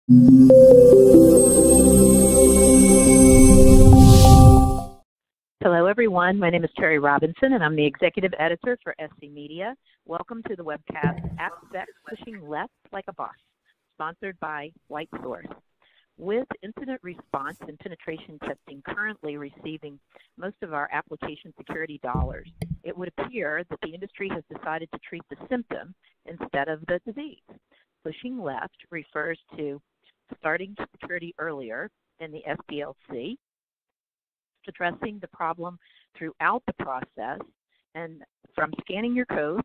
Hello, everyone. My name is Terry Robinson, and I'm the executive editor for SC Media. Welcome to the webcast AppSec Pushing Left Like a Boss, sponsored by WhiteSource. With incident response and penetration testing currently receiving most of our application security dollars, it would appear that the industry has decided to treat the symptom instead of the disease. Pushing left refers to starting security earlier in the SDLC, addressing the problem throughout the process, and from scanning your code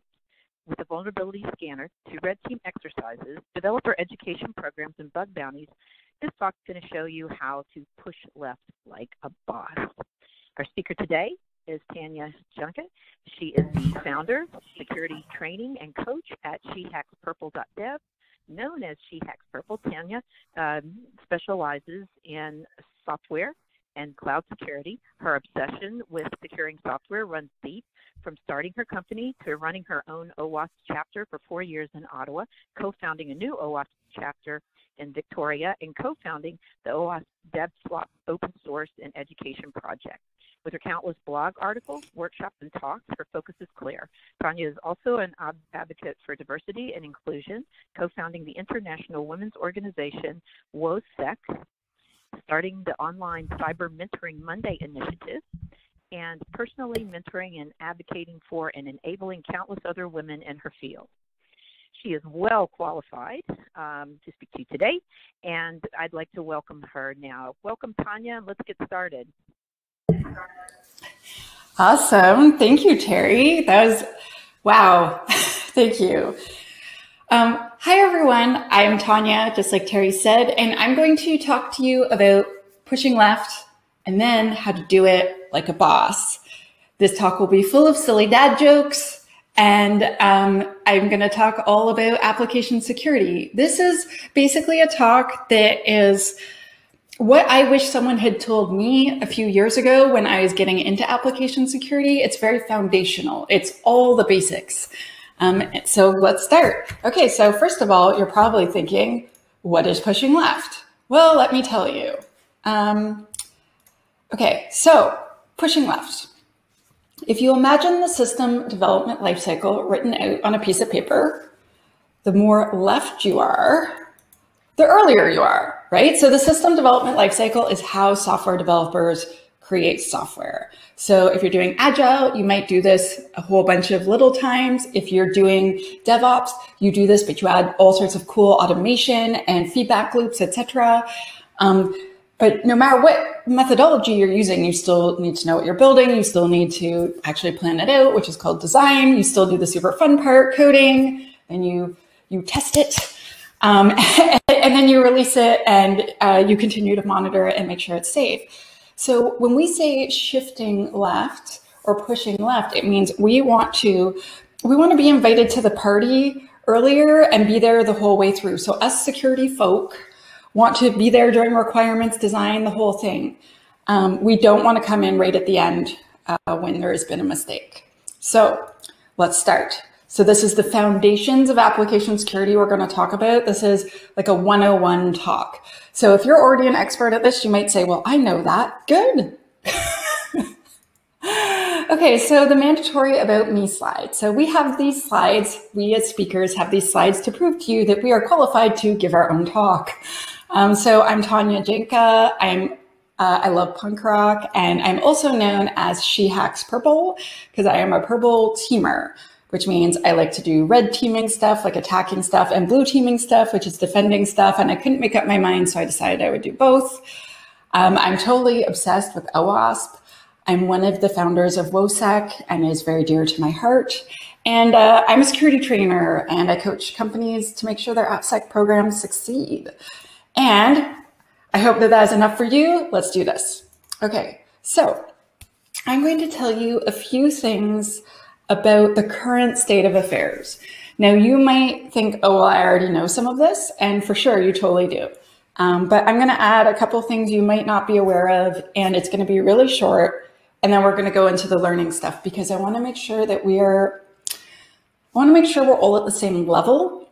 with a vulnerability scanner to red team exercises, developer education programs, and bug bounties. This talk is going to show you how to push left like a boss. Our speaker today is Tanya Junket. She is the founder, security training, and coach at SheHacksPurple.dev. Known as SheHacksPurple, Tanya specializes in software and cloud security. Her obsession with securing software runs deep, from starting her company to running her own OWASP chapter for 4 years in Ottawa, co-founding a new OWASP chapter in Victoria, and co-founding the OWASP DevSwap open source and education project. With her countless blog articles, workshops, and talks, her focus is clear. Tanya is also an advocate for diversity and inclusion, co-founding the international women's organization WOSEC, starting the online Cyber Mentoring Monday initiative, and personally mentoring and advocating for and enabling countless other women in her field. She is well qualified to speak to you today, and I'd like to welcome her now. Welcome, Tanya, and let's get started. Awesome. Thank you, Terry. That was, wow. Thank you. Hi, everyone. I'm Tanya, just like Terry said, and I'm going to talk to you about pushing left and then how to do it like a boss. This talk will be full of silly dad jokes, and I'm going to talk all about application security. This is basically a talk that is what I wish someone had told me a few years ago when I was getting into application security. It's very foundational. It's all the basics. So let's start. Okay, so first of all, you're probably thinking, what is pushing left? Well, let me tell you. Okay, so pushing left. If you imagine the system development lifecycle written out on a piece of paper, the more left you are, the earlier you are, right? So the system development lifecycle is how software developers create software. So if you're doing Agile, you might do this a whole bunch of little times. If you're doing DevOps, you do this, but you add all sorts of cool automation and feedback loops, etc. But no matter what methodology you're using, you still need to know what you're building. You still need to actually plan it out, which is called design. You still do the super fun part, coding, and you test it. And then you release it, and you continue to monitor it and make sure it's safe. So when we say shifting left or pushing left, it means we want to be invited to the party earlier and be there the whole way through. So us security folk want to be there during requirements design, the whole thing. We don't want to come in right at the end when there has been a mistake. So let's start. So this is the foundations of application security we're going to talk about. This is like a 101 talk. So if you're already an expert at this, you might say, well, I know that. Good. Okay, so the mandatory about me slide. So we have these slides. We as speakers have these slides to prove to you that we are qualified to give our own talk. So I'm Tanya Jinka. I love punk rock, and I'm also known as She Hacks Purple because I am a purple teamer, which means I like to do red teaming stuff, like attacking stuff, and blue teaming stuff, which is defending stuff. And I couldn't make up my mind, so I decided I would do both. I'm totally obsessed with OWASP. I'm one of the founders of WOSEC, and it is very dear to my heart. And I'm a security trainer, and I coach companies to make sure their AppSec programs succeed. And I hope that that is enough for you. Let's do this. Okay, so I'm going to tell you a few things about the current state of affairs. Now, you might think, oh, well, I already know some of this, and for sure, you totally do. But I'm going to add a couple things you might not be aware of, and it's going to be really short, and then we're going to go into the learning stuff because I want to make sure that we're all at the same level.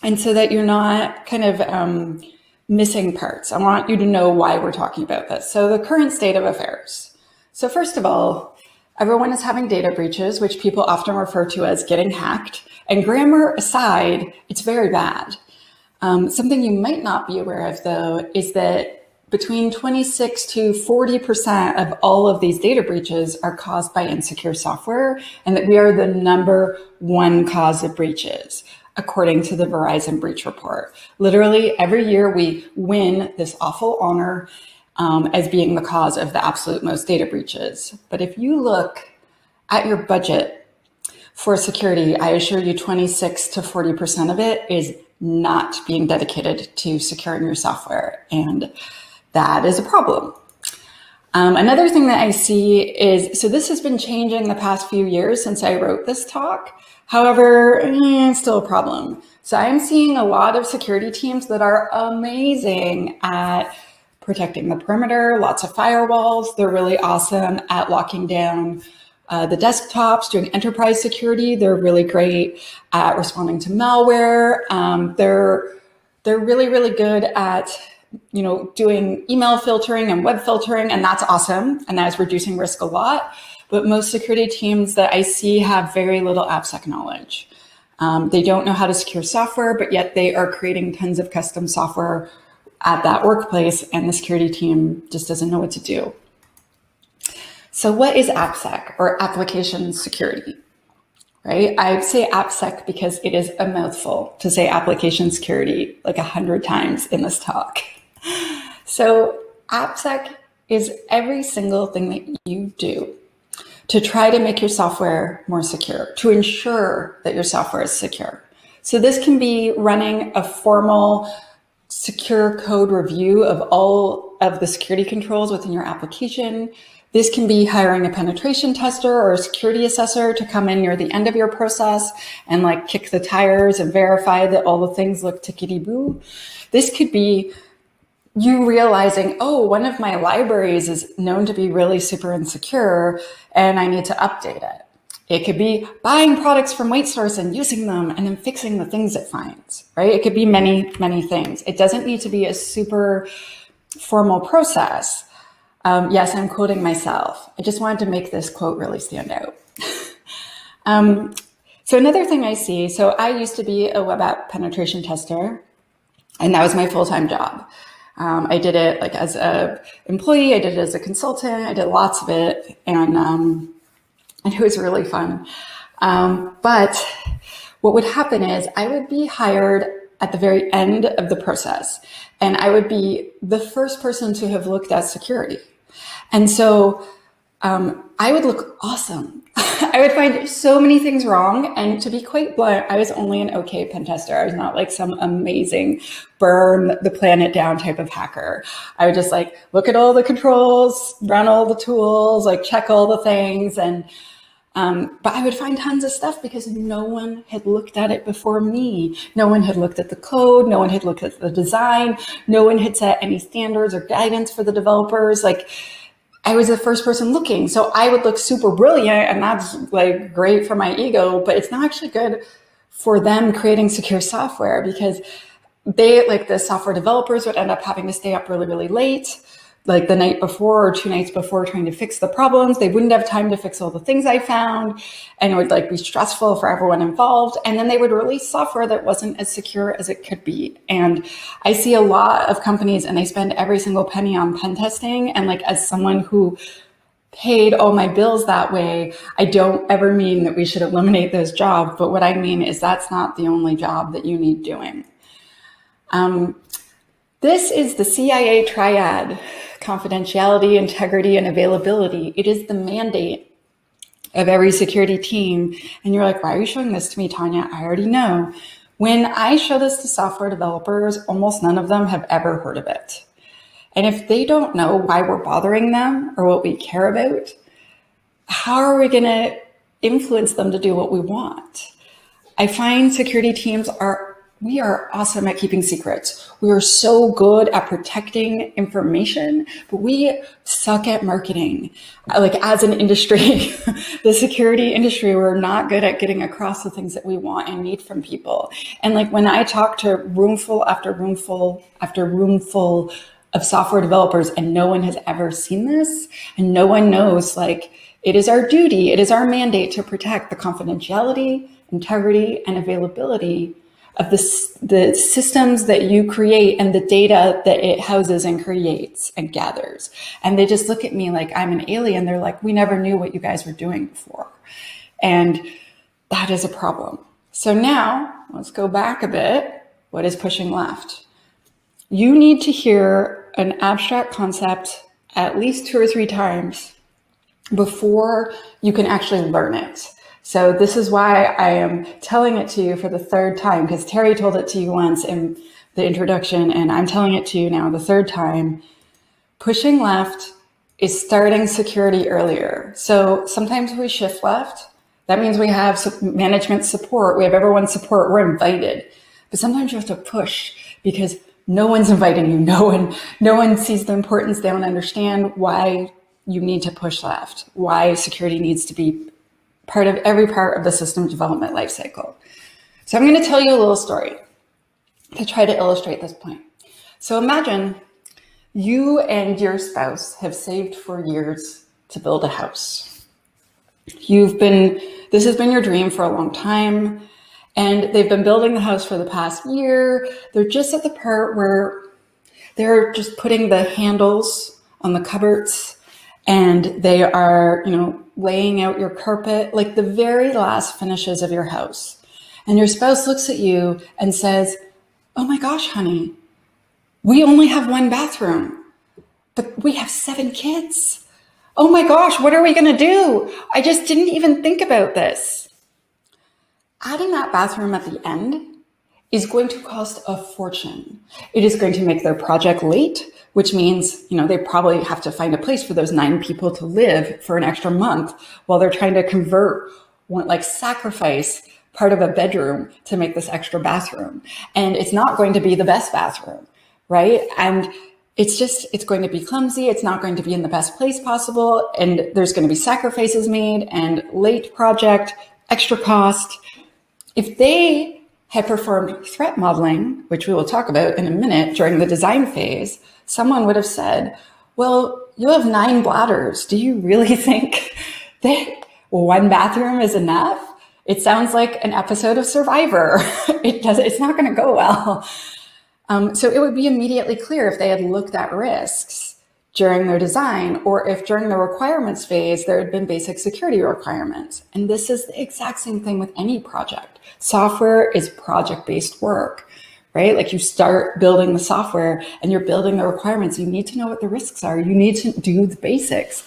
And so that you're not kind of missing parts, I want you to know why we're talking about this. So the current state of affairs. So first of all, everyone is having data breaches, which people often refer to as getting hacked. And grammar aside, it's very bad. Something you might not be aware of, though, is that between 26 to 40% of all of these data breaches are caused by insecure software, and that we are the #1 cause of breaches, according to the Verizon Breach Report. Literally, every year we win this awful honor as being the cause of the absolute most data breaches. But if you look at your budget for security, I assure you 26 to 40% of it is not being dedicated to securing your software. And that is a problem. Another thing that I see is, so this has been changing the past few years since I wrote this talk. However, it's still a problem. So I'm seeing a lot of security teams that are amazing at protecting the perimeter, lots of firewalls. They're really awesome at locking down the desktops, doing enterprise security. They're really great at responding to malware. They're really, really good at doing email filtering and web filtering, and that's awesome. And that is reducing risk a lot. But most security teams that I see have very little AppSec knowledge. They don't know how to secure software, but yet they are creating tons of custom software at that workplace, and the security team just doesn't know what to do. So what is AppSec, or application security, right? I say AppSec because it is a mouthful to say application security like 100 times in this talk. So AppSec is every single thing that you do to try to make your software more secure, to ensure that your software is secure. So this can be running a formal secure code review of all of the security controls within your application. This can be hiring a penetration tester or a security assessor to come in near the end of your process and like kick the tires and verify that all the things look tickety-boo. This could be you realizing, oh, one of my libraries is known to be really super insecure and I need to update it. It could be buying products from WaitSource and using them and then fixing the things it finds, right? It could be many, many things. It doesn't need to be a super formal process. Yes, I'm quoting myself. I just wanted to make this quote really stand out. So another thing I see, so I used to be a web app penetration tester, and that was my full-time job. I did it like as an employee, I did it as a consultant, I did lots of it, and it was really fun. But what would happen is I would be hired at the very end of the process, and I would be the first person to have looked at security. And so I would look awesome. I would find so many things wrong. And to be quite blunt, I was only an okay pen tester. I was not like some amazing burn the planet down type of hacker. I would just like look at all the controls, run all the tools, like check all the things. And but I would find tons of stuff because no one had looked at it before me. No one had looked at the code. No one had looked at the design. No one had set any standards or guidance for the developers. Like, I was the first person looking. So I would look super brilliant, and that's like great for my ego, but it's not actually good for them creating secure software, because they, like the software developers, would end up having to stay up really, really late, like the night before or 2 nights before, trying to fix the problems. They wouldn't have time to fix all the things I found, and it would like be stressful for everyone involved. And then they would release software that wasn't as secure as it could be. And I see a lot of companies, and they spend every single penny on pen testing. And like, as someone who paid all my bills that way, I don't ever mean that we should eliminate those jobs. But what I mean is that's not the only job that you need doing. This is the CIA triad: confidentiality, integrity, and availability. It is the mandate of every security team. And you're like, why are you showing this to me, Tanya? I already know. When I show this to software developers, almost none of them have ever heard of it. And if they don't know why we're bothering them or what we care about, how are we going to influence them to do what we want? I find security teams are we are awesome at keeping secrets. We are so good at protecting information, but we suck at marketing. Like as an industry, the security industry, we're not good at getting across the things that we want and need from people. And like when I talk to roomful after roomful after roomful of software developers and no one has ever seen this and no one knows, like, it is our duty, it is our mandate to protect the confidentiality, integrity, and availability of the systems that you create and the data that it houses and creates and gathers. And they just look at me like I'm an alien. They're like, we never knew what you guys were doing before. And that is a problem. So now let's go back a bit. What is pushing left? You need to hear an abstract concept at least 2 or 3 times before you can actually learn it. So this is why I am telling it to you for the 3rd time, because Terry told it to you once in the introduction, and I'm telling it to you now the 3rd time. Pushing left is starting security earlier. So sometimes we shift left. That means we have management support. We have everyone's support. We're invited. But sometimes you have to push because no one's inviting you. No one sees the importance. They don't understand why you need to push left, why security needs to be part of every part of the system development lifecycle. So I'm going to tell you a little story to try to illustrate this point. So imagine you and your spouse have saved for years to build a house. This has been your dream for a long time, and they've been building the house for the past year. They're just at the part where they're just putting the handles on the cupboards, and they are, laying out your carpet, like the very last finishes of your house. And your spouse looks at you and says, oh my gosh, honey, we only have 1 bathroom, but we have 7 kids. Oh my gosh, what are we going to do? I just didn't even think about this. Adding that bathroom at the end is going to cost a fortune. It is going to make their project late, which means, they probably have to find a place for those 9 people to live for an extra month while they're trying to sacrifice part of a bedroom to make this extra bathroom. And it's not going to be the best bathroom, right? And it's going to be clumsy. It's not going to be in the best place possible. And there's going to be sacrifices made and late project, extra cost. If they had performed threat modeling, which we will talk about in a minute during the design phase, someone would have said, well, you have 9 bladders. Do you really think that 1 bathroom is enough? It sounds like an episode of Survivor. It's not going to go well. So it would be immediately clear if they had looked at risks during their design, or if during the requirements phase, there had been basic security requirements. And this is the exact same thing with any project. Software is project-based work, right? Like you start building the software and you're building the requirements. You need to know what the risks are. You need to do the basics.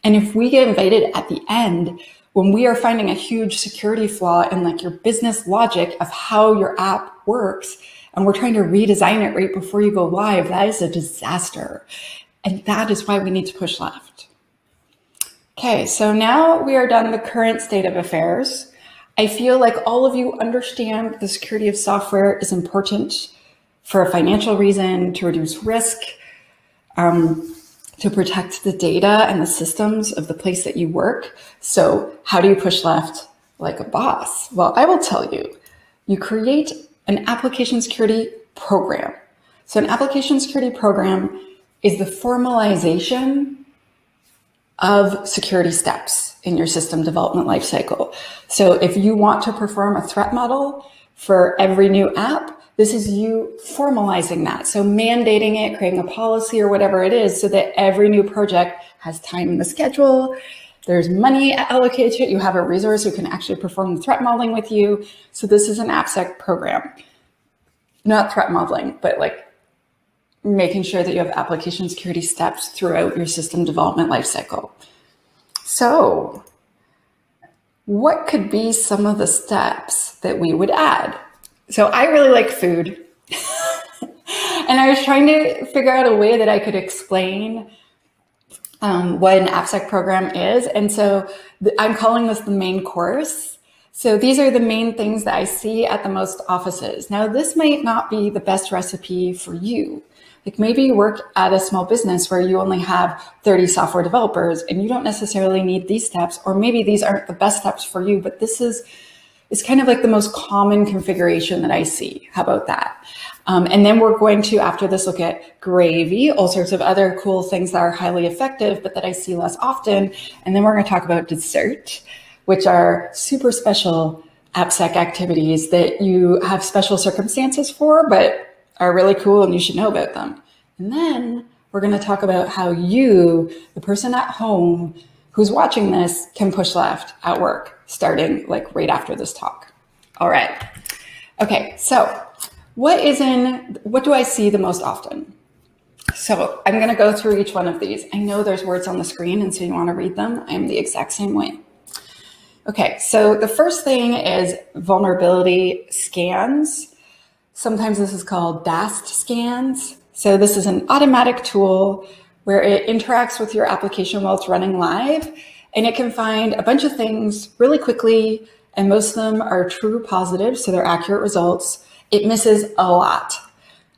And if we get invited at the end, when we are finding a huge security flaw in like your business logic of how your app works, and we're trying to redesign it right before you go live, that is a disaster. And that is why we need to push left. Okay, so now we are done the current state of affairs. I feel like all of you understand the security of software is important for a financial reason, to reduce risk, to protect the data and the systems of the place that you work. So how do you push left like a boss? Well, I will tell you, you create an application security program. So an application security program is the formalization of security steps in your system development lifecycle. So if you want to perform a threat model for every new app, this is you formalizing that. So mandating it, creating a policy or whatever it is, so that every new project has time in the schedule, there's money allocated to it, you have a resource who can actually perform the threat modeling with you. So this is an AppSec program. Not threat modeling, but like making sure that you have application security steps throughout your system development lifecycle. So what could be some of the steps that we would add? So I really like food. And I was trying to figure out a way that I could explain what an AppSec program is. And so I'm calling this the main course. So these are the main things that I see at the most offices. Now, this might not be the best recipe for you. Like maybe you work at a small business where you only have 30 software developers and you don't necessarily need these steps, or maybe these aren't the best steps for you, but this is kind of like the most common configuration that I see. How about that? And then we're going to, after this, look at gravy, all sorts of other cool things that are highly effective, but that I see less often. And then we're going to talk about dessert, which are super special AppSec activities that you have special circumstances for, but are really cool and you should know about them. And then we're going to talk about how you, the person at home who's watching this, can push left at work, starting like right after this talk. All right. Okay, so what do I see the most often? So I'm going to go through each one of these. I know there's words on the screen, and so you want to read them. I'm the exact same way. Okay, so the first thing is vulnerability scans. Sometimes this is called DAST scans. So this is an automatic tool where it interacts with your application while it's running live, and it can find a bunch of things really quickly, and most of them are true positives, so they're accurate results. It misses a lot,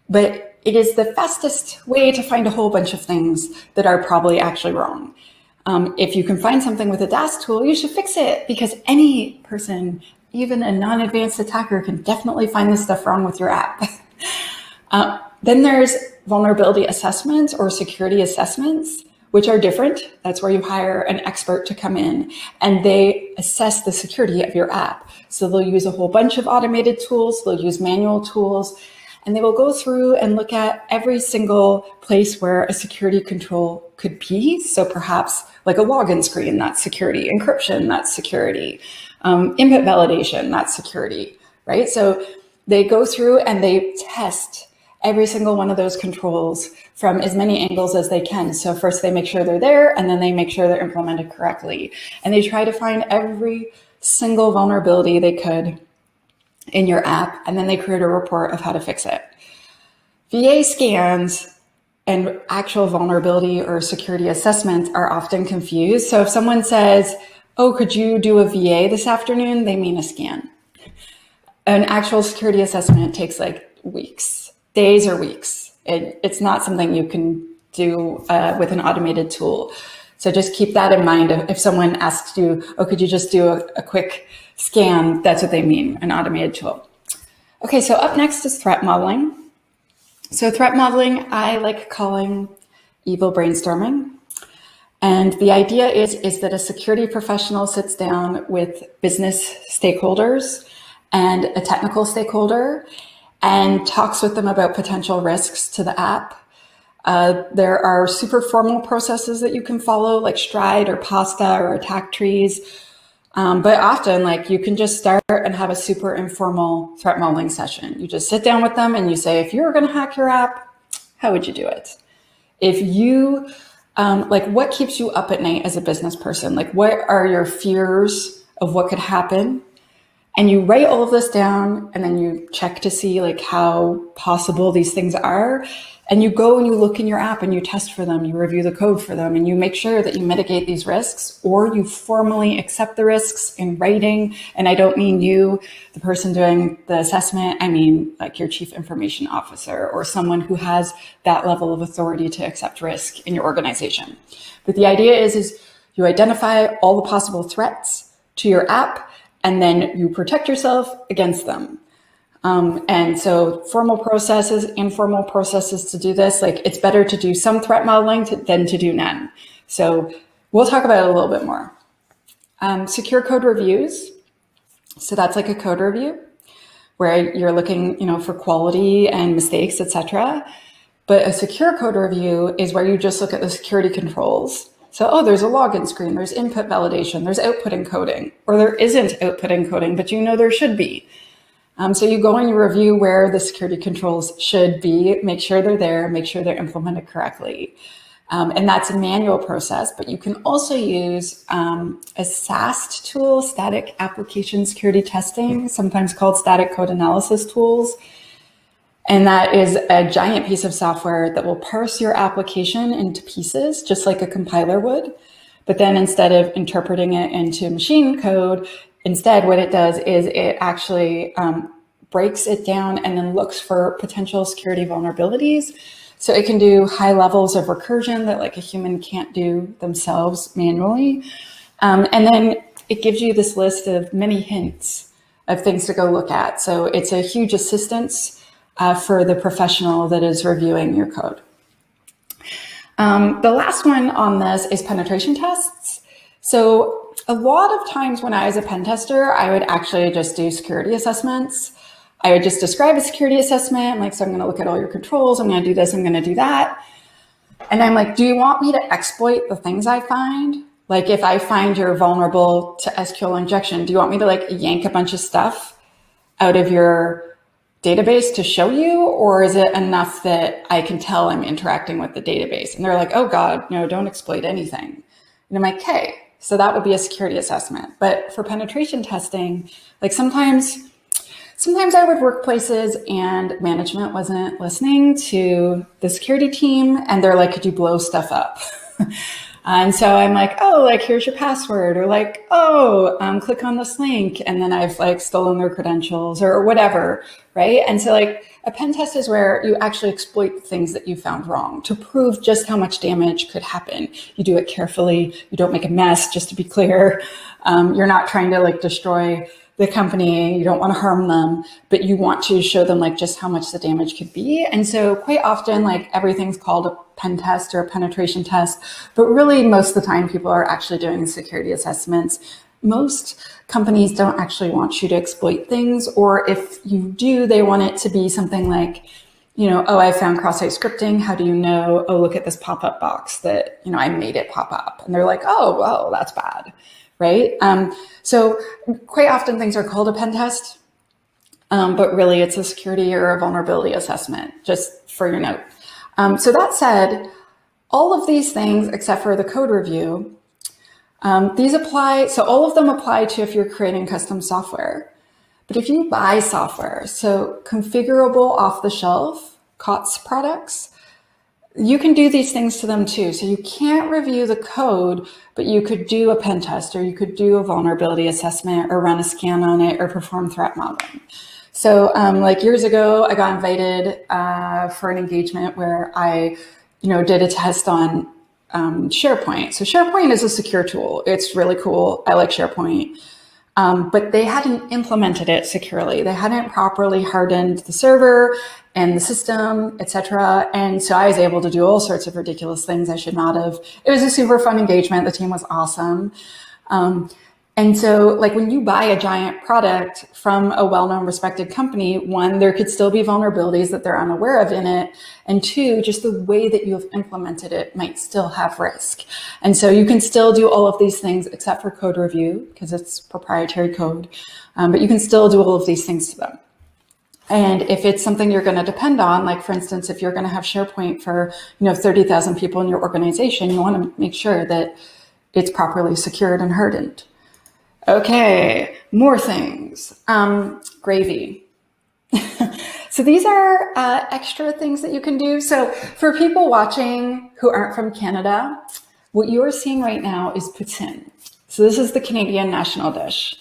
but it is the fastest way to find a whole bunch of things that are probably actually wrong. If you can find something with a DAST tool, you should fix it, because any person, even a non-advanced attacker, can definitely find this stuff wrong with your app. Then there's vulnerability assessments or security assessments, which are different. That's where you hire an expert to come in and they assess the security of your app. So they'll use a whole bunch of automated tools, they'll use manual tools, and they will go through and look at every single place where a security control could be. So perhaps like a login screen, that's security. Encryption, that's security. Input validation, that's security, right? So they go through and they test every single one of those controls from as many angles as they can. So first they make sure they're there, and then they make sure they're implemented correctly. And they try to find every single vulnerability they could in your app, and then they create a report of how to fix it. VA scans and actual vulnerability or security assessments are often confused. So if someone says, oh, could you do a VA this afternoon? They mean a scan. An actual security assessment takes like weeks, days or weeks. It's not something you can do with an automated tool. So just keep that in mind. If someone asks you, oh, could you just do a quick scan? That's what they mean, an automated tool. Okay, so up next is threat modeling. So threat modeling, I like calling evil brainstorming. And the idea is that a security professional sits down with business stakeholders and a technical stakeholder and talks with them about potential risks to the app. There are super formal processes that you can follow, like Stride or Pasta or attack trees. But often, like, you can just start and have a super informal threat modeling session. You just sit down with them and you say, if you were going to hack your app, how would you do it? If you, like, what keeps you up at night as a business person? Like, what are your fears of what could happen? And you write all of this down, and then you check to see like how possible these things are. And you go and you look in your app and you test for them, you review the code for them, and you make sure that you mitigate these risks, or you formally accept the risks in writing. And I don't mean you, the person doing the assessment, I mean like your chief information officer or someone who has that level of authority to accept risk in your organization. But the idea is you identify all the possible threats to your app, and then you protect yourself against them. And so formal processes, informal processes to do this, like, it's better to do some threat modeling than to do none. So we'll talk about it a little bit more. Secure code reviews. So that's like a code review where you're looking, for quality and mistakes, etc. But a secure code review is where you just look at the security controls. So, oh, there's a login screen, there's input validation, there's output encoding, or there isn't output encoding, but there should be. So you go and you review where the security controls should be, make sure they're there, make sure they're implemented correctly. And that's a manual process, but you can also use a SAST tool, static application security testing, sometimes called static code analysis tools. And that is a giant piece of software that will parse your application into pieces, just like a compiler would. But then instead of interpreting it into machine code, Instead, what it does is it actually breaks it down and then looks for potential security vulnerabilities. So it can do high levels of recursion that like a human can't do themselves manually. And then it gives you this list of many hints of things to go look at. So it's a huge assistance for the professional that is reviewing your code. The last one on this is penetration tests. So a lot of times when I was a pen tester, I would actually just do security assessments. I would just describe a security assessment. Like, so I'm going to look at all your controls. I'm going to do this. I'm going to do that. And I'm like, do you want me to exploit the things I find? Like if I find you're vulnerable to SQL injection, do you want me to like yank a bunch of stuff out of your database to show you? Or is it enough that I can tell I'm interacting with the database? And they're like, oh God, no, don't exploit anything. And I'm like, okay, so that would be a security assessment. But for penetration testing, like sometimes I would work places and management wasn't listening to the security team and they're like, could you blow stuff up? And so I'm like, oh, like, here's your password, or like, oh, click on this link. And then I've like stolen their credentials or whatever. Right. And so like a pen test is where you actually exploit things that you found wrong to prove just how much damage could happen. You do it carefully. You don't make a mess, just to be clear. You're not trying to like destroy the company. You don't want to harm them, but you want to show them like just how much the damage could be. And so quite often, like everything's called a pen test or a penetration test, but really most of the time people are actually doing security assessments. Most companies don't actually want you to exploit things, or if you do, they want it to be something like, you know, oh, I found cross-site scripting. How do you know? Oh, look at this pop-up box that, you know, I made it pop up. And they're like, oh, well, that's bad. Right? So quite often things are called a pen test, but really it's a security or a vulnerability assessment, just for your note. So that said, all of these things, except for the code review, these apply. So all of them apply to if you're creating custom software. But if you buy software, so configurable off-the-shelf COTS products, you can do these things to them too. So you can't review the code, but you could do a pen test, or you could do a vulnerability assessment, or run a scan on it, or perform threat modeling. So like years ago, I got invited for an engagement where I, you know, did a test on SharePoint. So SharePoint is a secure tool. It's really cool. I like SharePoint. But they hadn't implemented it securely. They hadn't properly hardened the server and the system, etc. And so I was able to do all sorts of ridiculous things I should not have. It was a super fun engagement. The team was awesome. And so like when you buy a giant product from a well-known respected company, one, there could still be vulnerabilities that they're unaware of in it. And two, just the way that you have implemented it might still have risk. And so you can still do all of these things except for code review because it's proprietary code. But you can still do all of these things to them. And if it's something you're going to depend on, like for instance, if you're going to have SharePoint for, 30,000 people in your organization, you want to make sure that it's properly secured and hardened. Okay, more things. Gravy. So these are extra things that you can do. So for people watching who aren't from Canada, what you are seeing right now is poutine. So this is the Canadian national dish.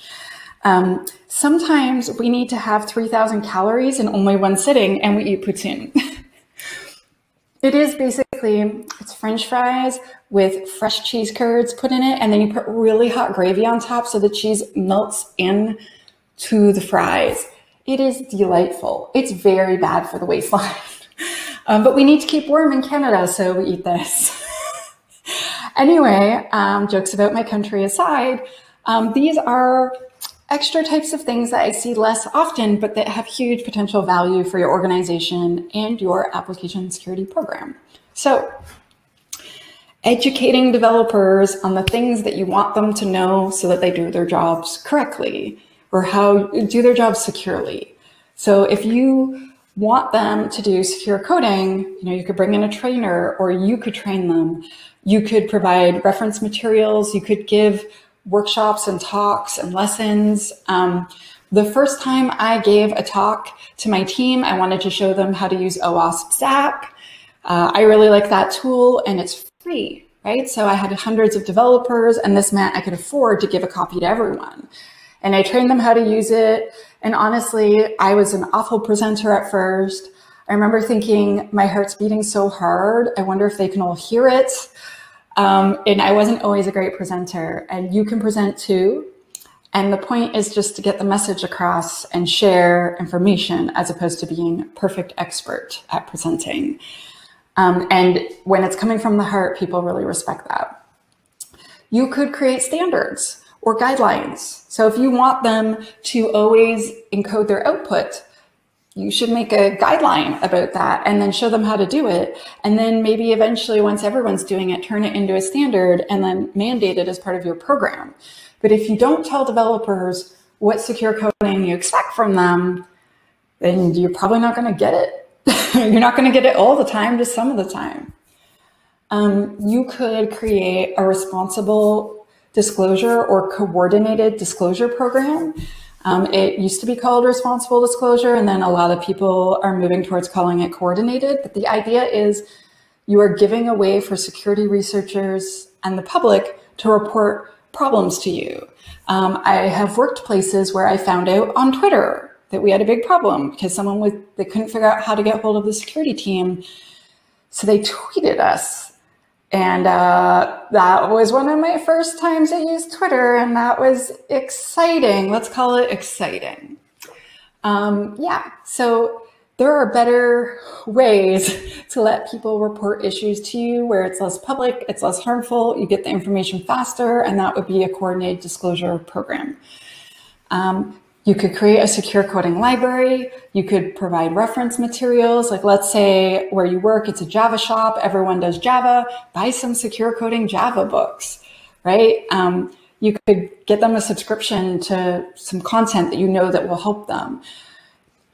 Sometimes we need to have 3,000 calories in only one sitting, and we eat poutine. It is basically, it's French fries with fresh cheese curds put in it, and then you put really hot gravy on top so the cheese melts into the fries. It is delightful. It's very bad for the waistline. But we need to keep warm in Canada, so we eat this. Anyway, jokes about my country aside, these are extra types of things that I see less often, but that have huge potential value for your organization and your application security program. So educating developers on the things that you want them to know so that they do their jobs correctly, or how do their jobs securely. So if you want them to do secure coding, you could bring in a trainer, or you could train them. You could provide reference materials. You could give workshops and talks and lessons. The first time I gave a talk to my team, I wanted to show them how to use OWASP Stack. I really like that tool, and it's free, right? So I had hundreds of developers, and this meant I could afford to give a copy to everyone. and I trained them how to use it. And honestly, I was an awful presenter at first. I remember thinking, my heart's beating so hard. I wonder if they can all hear it. And I wasn't always a great presenter, and you can present too. And the point is just to get the message across and share information as opposed to being a perfect expert at presenting. And when it's coming from the heart, people really respect that. You could create standards or guidelines. So if you want them to always encode their output, you should make a guideline about that and then show them how to do it. And then maybe eventually, once everyone's doing it, turn it into a standard and then mandate it as part of your program. But if you don't tell developers what secure coding you expect from them, then you're probably not going to get it. You're not going to get it all the time, just some of the time. You could create a responsible disclosure or coordinated disclosure program. It used to be called responsible disclosure, and then a lot of people are moving towards calling it coordinated. But the idea is you are giving a way for security researchers and the public to report problems to you. I have worked places where I found out on Twitter that we had a big problem because they couldn't figure out how to get hold of the security team. So they tweeted us. And that was one of my first times I used Twitter, and that was exciting. Let's call it exciting. So there are better ways to let people report issues to you where it's less public, it's less harmful, you get the information faster, and that would be a coordinated disclosure program. You could create a secure coding library. You could provide reference materials. Like, let's say where you work, it's a Java shop. Everyone does Java. Buy some secure coding Java books, right? You could get them a subscription to some content that you know that will help them.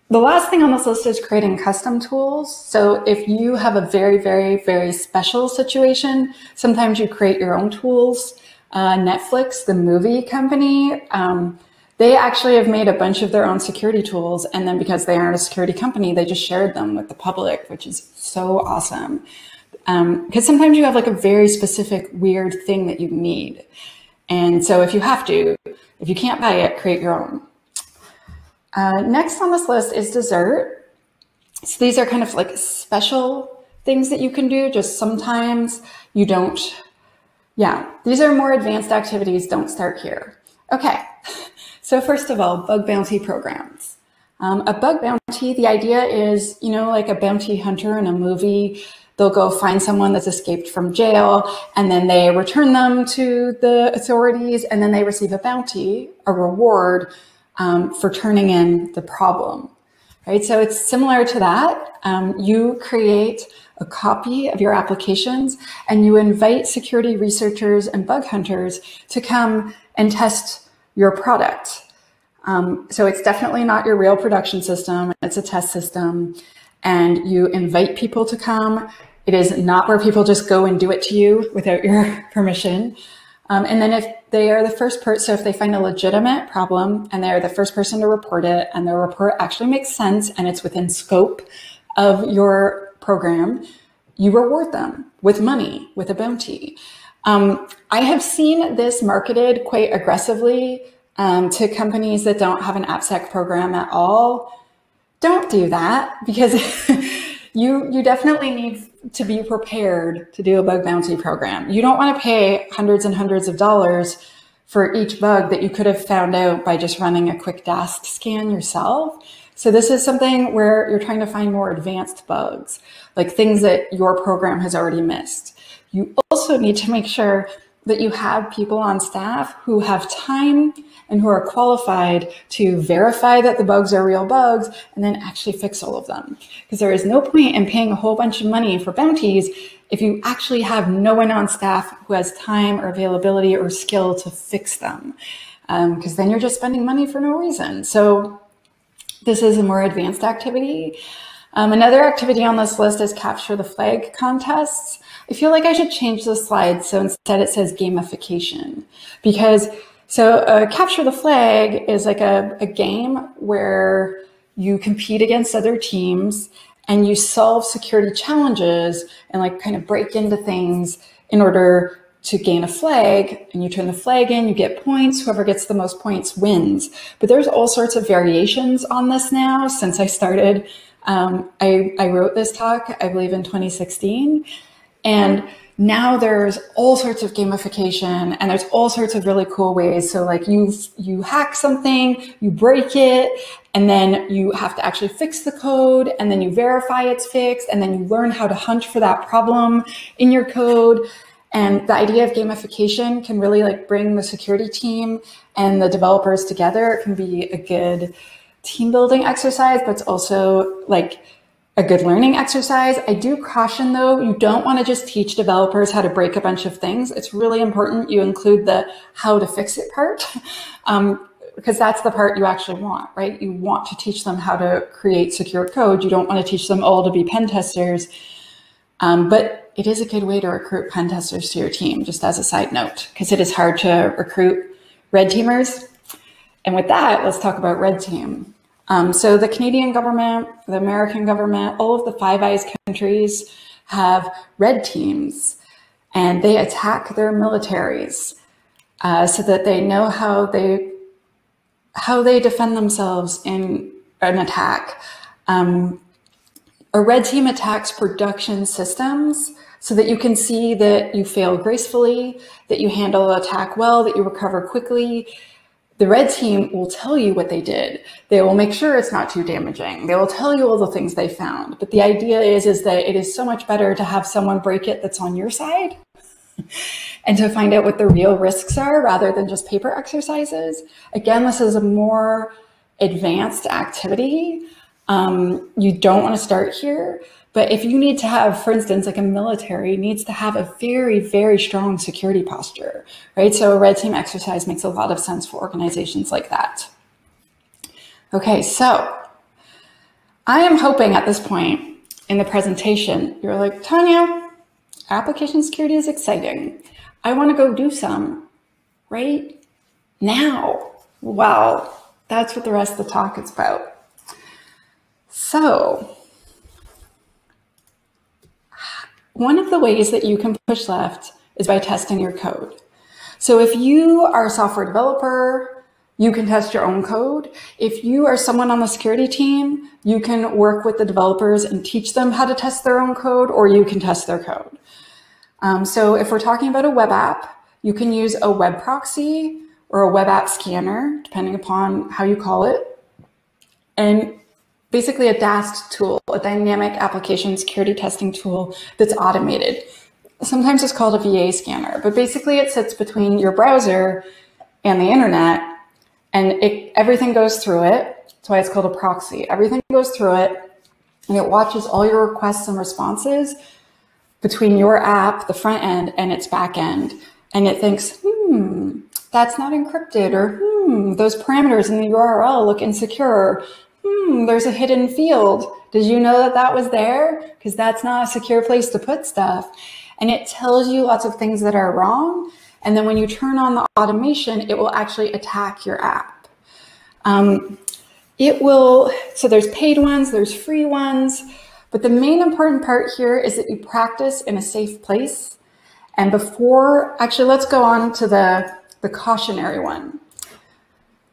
The last thing on this list is creating custom tools. So if you have a very, very, very special situation, sometimes you create your own tools. Netflix, the movie company, they actually have made a bunch of their own security tools. And then because they aren't a security company, they just shared them with the public, which is so awesome. Because sometimes you have like a very specific weird thing that you need. And so if you can't buy it, create your own. Next on this list is dessert. So these are kind of like special things that you can do. Just sometimes you don't. Yeah, these are more advanced activities. Don't start here. Okay. So first of all, bug bounty programs. A bug bounty, the idea is, like a bounty hunter in a movie, they'll go find someone that's escaped from jail, and then they return them to the authorities, and then they receive a bounty, a reward, for turning in the problem, right? So it's similar to that. You create a copy of your applications, and you invite security researchers and bug hunters to come and test your product. So it's definitely not your real production system. It's a test system, and you invite people to come. It is not where people just go and do it to you without your permission. And then if they are the first person, so if they find a legitimate problem and they're the first person to report it, and their report actually makes sense and it's within scope of your program, you reward them with money, with a bounty. I have seen this marketed quite aggressively to companies that don't have an AppSec program at all. Don't do that, because you definitely need to be prepared to do a bug bounty program. You don't want to pay hundreds and hundreds of dollars for each bug that you could have found out by just running a quick DAST scan yourself. So this is something where you're trying to find more advanced bugs, like things that your program has already missed. You also need to make sure that you have people on staff who have time and who are qualified to verify that the bugs are real bugs and then actually fix all of them. Because there is no point in paying a whole bunch of money for bounties if you actually have no one on staff who has time or availability or skill to fix them. Because then you're just spending money for no reason. So this is a more advanced activity. Another activity on this list is capture the flag contests. I feel like I should change the slide so instead it says gamification, because capture the flag is like a game where you compete against other teams and you solve security challenges and like kind of break into things in order to gain a flag, and you turn the flag in, you get points. Whoever gets the most points wins. But there's all sorts of variations on this now since I started. I wrote this talk, I believe, in 2016. And now there's all sorts of gamification, and there's all sorts of really cool ways. So like you hack something, you break it, and then you have to actually fix the code, and then you verify it's fixed, and then you learn how to hunt for that problem in your code. And the idea of gamification can really like bring the security team and the developers together. It can be a good team building exercise, but it's also like a good learning exercise. I do caution though, you don't want to just teach developers how to break a bunch of things. It's really important you include the how to fix it part, because that's the part you actually want, right? You want to teach them how to create secure code. You don't want to teach them all to be pen testers. But it is a good way to recruit pen testers to your team, just as a side note, because it is hard to recruit red teamers. And with that, let's talk about red team. So the Canadian government, the American government, all of the Five Eyes countries have red teams, and they attack their militaries so that they know how they defend themselves in an attack. A red team attacks production systems so that you can see that you fail gracefully, that you handle the attack well, that you recover quickly. The red team will tell you what they did. They will make sure it's not too damaging. They will tell you all the things they found. But the idea is that it is so much better to have someone break it that's on your side and to find out what the real risks are rather than just paper exercises. Again, this is a more advanced activity. You don't want to start here, but if you need to have, for instance, like a military needs to have a very, very strong security posture, right? So a red team exercise makes a lot of sense for organizations like that. Okay, so I am hoping at this point in the presentation, you're like, Tanya, application security is exciting. I want to go do some right now. Wow, that's what the rest of the talk is about. So one of the ways that you can push left is by testing your code. So if you are a software developer, you can test your own code. If you are someone on the security team, you can work with the developers and teach them how to test their own code, or you can test their code. So if we're talking about a web app, you can use a web proxy or a web app scanner, depending upon how you call it. And basically a DAST tool, a dynamic application security testing tool that's automated. Sometimes it's called a VA scanner, but basically it sits between your browser and the internet, and everything goes through it. That's why it's called a proxy. Everything goes through it, and it watches all your requests and responses between your app, the front end, and its back end. And it thinks, that's not encrypted, or those parameters in the URL look insecure. There's a hidden field. Did you know that that was there? Because that's not a secure place to put stuff. And it tells you lots of things that are wrong. And then when you turn on the automation, it will actually attack your app. So there's paid ones, there's free ones. But the main important part here is that you practice in a safe place. And let's go on to the cautionary one.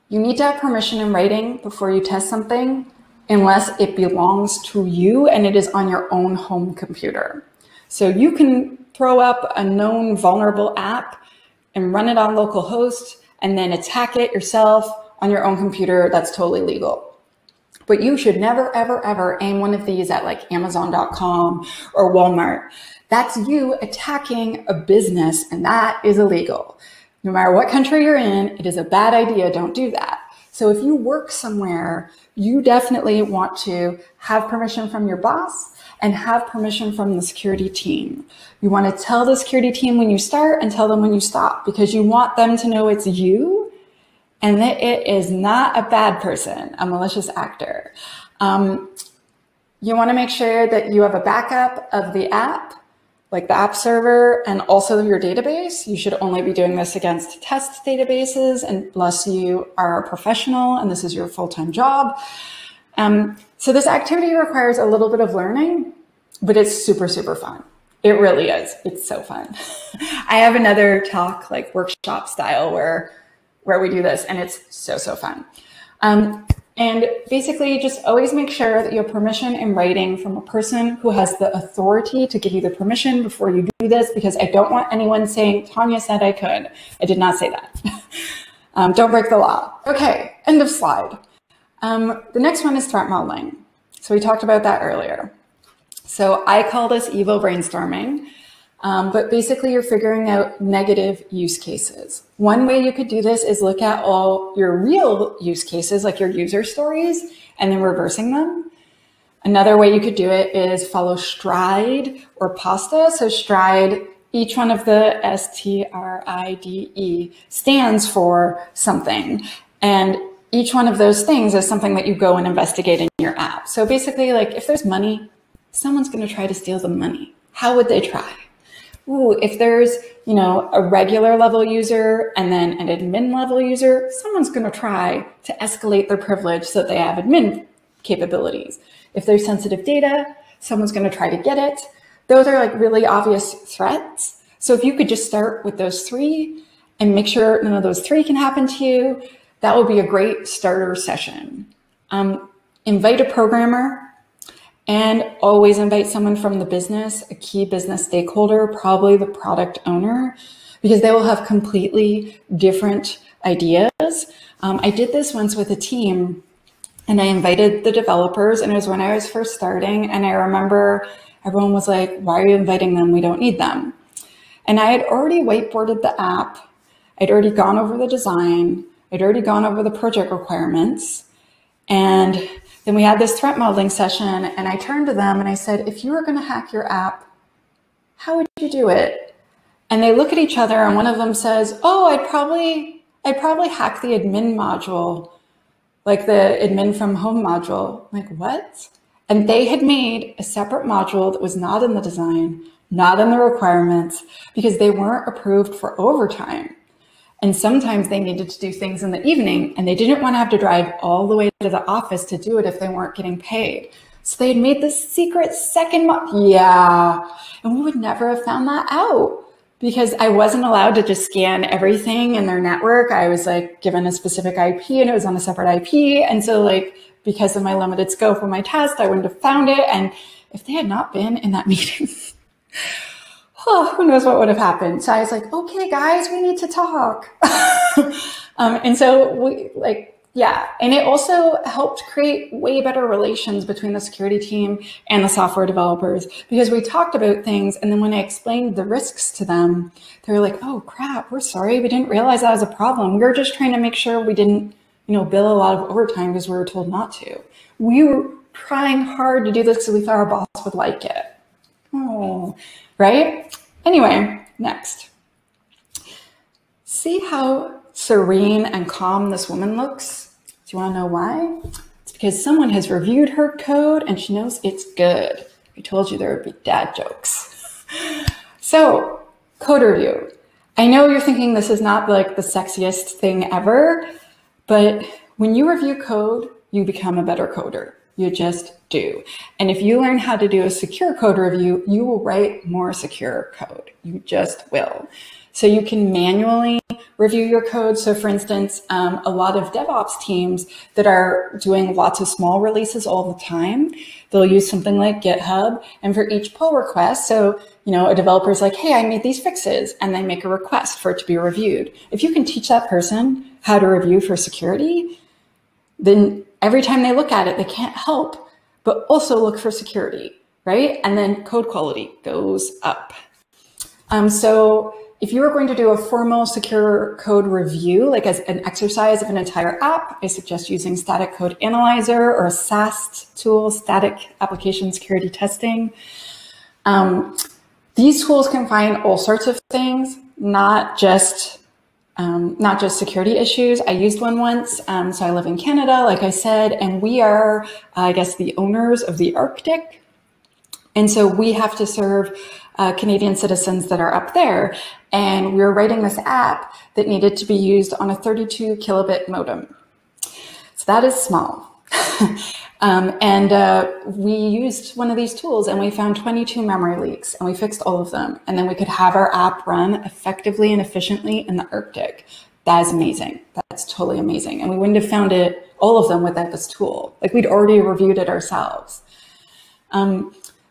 You need to have permission in writing before you test something, unless it belongs to you and it is on your own home computer. So you can throw up a known vulnerable app and run it on localhost and then attack it yourself on your own computer. That's totally legal. But you should never, ever, ever aim one of these at like Amazon.com or Walmart. That's you attacking a business, and that is illegal. No matter what country you're in, it is a bad idea. Don't do that. So if you work somewhere, you definitely want to have permission from your boss and have permission from the security team. You want to tell the security team when you start and tell them when you stop, because you want them to know it's you and that it is not a bad person, a malicious actor. You want to make sure that you have a backup of the app, like the app server, and also your database. You should only be doing this against test databases unless you are a professional and this is your full-time job. So this activity requires a little bit of learning, but it's super, super fun. It really is. It's so fun. I have another talk, like workshop style, where we do this, and it's so fun. And basically, just always make sure that you have permission in writing from a person who has the authority to give you the permission before you do this, because I don't want anyone saying, Tanya said I could. I did not say that. Don't break the law. Okay, end of slide. The next one is threat modeling. So we talked about that earlier. So I call this evil brainstorming. But basically you're figuring out negative use cases. One way you could do this is look at all your real use cases, like your user stories, and then reversing them. Another way you could do it is follow STRIDE or PASTA. So STRIDE, each one of the STRIDE stands for something. And each one of those things is something that you go and investigate in your app. So basically, like if there's money, someone's going to try to steal the money. How would they try? Ooh, if there's, a regular level user and then an admin level user, someone's going to try to escalate their privilege so that they have admin capabilities. If there's sensitive data, someone's going to try to get it. Those are like really obvious threats. So if you could just start with those three and make sure none of those three can happen to you, that would be a great starter session. Invite a programmer. And always invite someone from the business, a key business stakeholder, probably the product owner, because they will have completely different ideas. I did this once with a team, and I invited the developers, and it was when I was first starting, and I remember everyone was like, why are you inviting them? We don't need them. And I had already whiteboarded the app. I'd already gone over the design. I'd already gone over the project requirements. And then we had this threat modeling session, and I turned to them and I said, if you were going to hack your app, how would you do it? And they look at each other, and one of them says, oh, I'd probably hack the admin module, like the admin from home module. I'm like, what? And they had made a separate module that was not in the design, not in the requirements, because they weren't approved for overtime. And sometimes they needed to do things in the evening, and they didn't want to have to drive all the way to the office to do it if they weren't getting paid. So they had made this secret second and we would never have found that out because I wasn't allowed to just scan everything in their network. I was like given a specific IP, and it was on a separate IP. And so like, because of my limited scope of my test, I wouldn't have found it. And if they had not been in that meeting, oh, who knows what would have happened. So I was like, okay, guys, we need to talk. And so and it also helped create way better relations between the security team and the software developers, because we talked about things. And then when I explained the risks to them, they were like, oh crap, we're sorry. We didn't realize that was a problem. We were just trying to make sure we didn't, bill a lot of overtime because we were told not to. We were trying hard to do this because we thought our boss would like it. Oh, right? Anyway, next. See how serene and calm this woman looks? Do you want to know why? It's because someone has reviewed her code and she knows it's good. I told you there would be dad jokes. So, code review. I know you're thinking this is not like the sexiest thing ever, but when you review code, you become a better coder. You just do. And if you learn how to do a secure code review, you will write more secure code. You just will. So you can manually review your code. So for instance, a lot of DevOps teams that are doing lots of small releases all the time, they'll use something like GitHub. And for each pull request, so a developer's like, hey, I made these fixes, and they make a request for it to be reviewed. If you can teach that person how to review for security, then every time they look at it, they can't help but also look for security, right? And then code quality goes up. So if you were going to do a formal secure code review, like as an exercise of an entire app, I suggest using Static Code Analyzer or a SAST tool, Static Application Security Testing. These tools can find all sorts of things, not just security issues. I used one once. So I live in Canada, like I said, and we are, I guess, the owners of the Arctic. And so we have to serve Canadian citizens that are up there. And we were writing this app that needed to be used on a 32 kilobit modem. So that is small. We used one of these tools and we found 22 memory leaks and we fixed all of them. And then we could have our app run effectively and efficiently in the Arctic. That is amazing. That's totally amazing. And we wouldn't have found all of them without this tool. Like, we'd already reviewed it ourselves.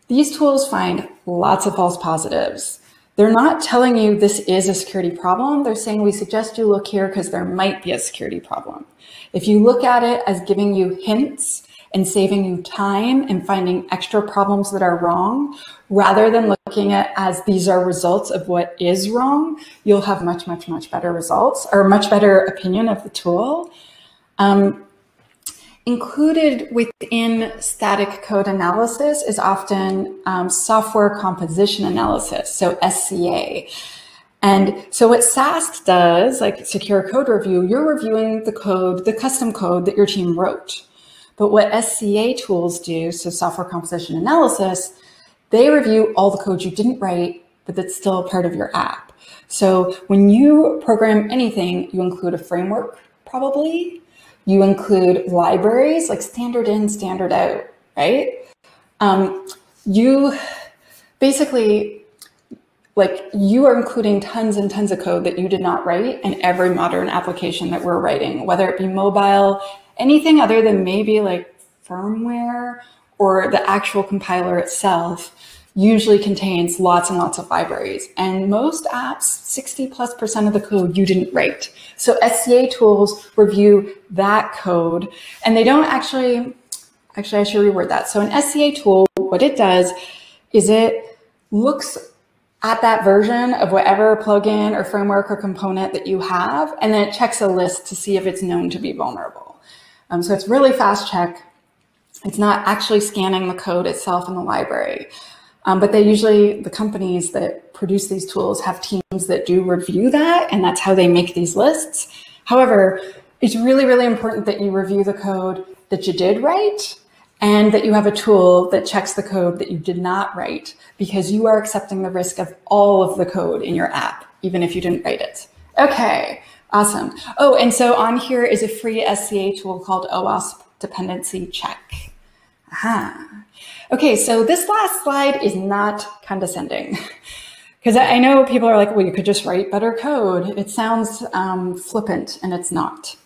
These tools find lots of false positives. They're not telling you this is a security problem. They're saying, we suggest you look here because there might be a security problem. If you look at it as giving you hints and saving you time and finding extra problems that are wrong, rather than looking at as these are results of what is wrong, you'll have much, much, much better results, or much better opinion of the tool. Included within static code analysis is often software composition analysis, so SCA. And so what SAST does, like secure code review, you're reviewing the code, the custom code that your team wrote. But what SCA tools do, so software composition analysis, they review all the code you didn't write, but that's still a part of your app. So when you program anything, you include a framework, probably. You include libraries, like standard in, standard out, right? You basically, like, you are including tons and tons of code that you did not write in every modern application that we're writing, whether it be mobile, anything other than maybe like firmware or the actual compiler itself usually contains lots and lots of libraries. And most apps, 60+% of the code you didn't write. So SCA tools review that code, and they don't actually I should reword that. So an SCA tool, what it does is it looks at that version of whatever plugin or framework or component that you have, and then it checks a list to see if it's known to be vulnerable. So it's really fast check. It's not actually scanning the code itself in the library. But the companies that produce these tools have teams that do review that, and that's how they make these lists. However, it's really, really important that you review the code that you did write and that you have a tool that checks the code that you did not write, because you are accepting the risk of all of the code in your app, even if you didn't write it. Okay, awesome. Oh, and so on here is a free SCA tool called OWASP Dependency Check. Aha. Okay, so this last slide is not condescending, because I know people are like, well, you could just write better code. It sounds flippant, and it's not.